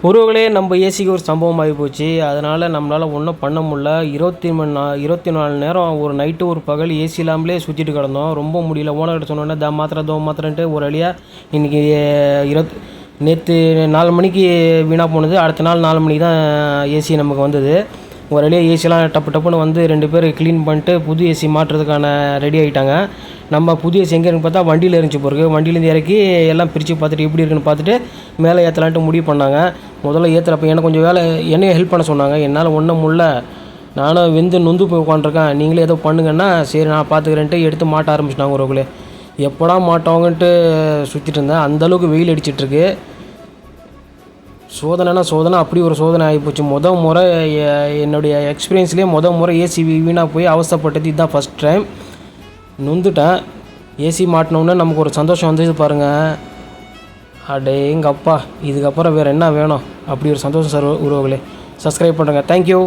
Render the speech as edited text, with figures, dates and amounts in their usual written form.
உறவுகளே நம்ம ஏசிக்கு ஒரு சம்பவம் ஆகி போச்சு. அதனால் நம்மளால் ஒன்றும் பண்ண முடில. 24 நேரம் ஒரு நைட்டு ஒரு பகல் ஏசி இல்லாமலே சுற்றிட்டு கிடந்தோம். ரொம்ப முடியல. ஓனர்கிட்ட சொன்னோன்னே மாத்திரன்ட்டு ஒரு வழியாக இன்றைக்கி நேற்று 4 மணிக்கு வீணாக போனது. அடுத்த நாள் 4 மணிக்கு தான் ஏசி நமக்கு வந்தது. ஒரு வழியாக ஏசிலாம் டப்புன்னு வந்து 2 பேர் க்ளீன் பண்ணிட்டு புது ஏசி மாட்டுறதுக்கான ரெடி ஆகிட்டாங்க. நம்ம புது ஏசி எங்கே இருக்குன்னு பார்த்தா வண்டியில் இருந்துச்சு போகிறது. வண்டியிலேருந்து இறக்கி எல்லாம் பிரித்து பார்த்துட்டு எப்படி இருக்குன்னு பார்த்துட்டு மேலே ஏற்றலான்ட்டு முடிவு பண்ணாங்க. முதல்ல ஏற்றுறப்ப எனக்கு கொஞ்சம் என்னையும் ஹெல்ப் பண்ண சொன்னாங்க. என்னால் ஒன்றும் முடில, நானும் நொந்து போய் உட்காண்ட்ருக்கேன், நீங்களே ஏதோ பண்ணுங்கன்னா சரி நான் பார்த்துக்கிறேன்ட்டு எடுத்து மாட்ட ஆரம்பிச்சிட்டாங்க. ஒருவங்களே எப்படா மாட்டவங்கன்ட்டு சுற்றிட்டு இருந்தேன். அந்தளவுக்கு வெயில் அடிச்சிட்ருக்கு. சோதனை அப்படி ஒரு சோதனை ஆகிப்போச்சு. முறை என்னுடைய எக்ஸ்பீரியன்ஸ்லேயே முறை ஏசி வீணாக போய் அவஸ்தைப்பட்டது இதுதான் ஃபஸ்ட் டைம். நொந்துட்டேன். ஏசி மாட்டினோன்னே நமக்கு ஒரு சந்தோஷம் வந்தது பாருங்கள். அடேங்கப்பா, இதுக்கப்புறம் வேறு என்ன வேணும்? அப்படி ஒரு சந்தோஷம் சார். உறவுகளே சப்ஸ்கிரைப் பண்ணுறேங்க. தேங்க்யூ.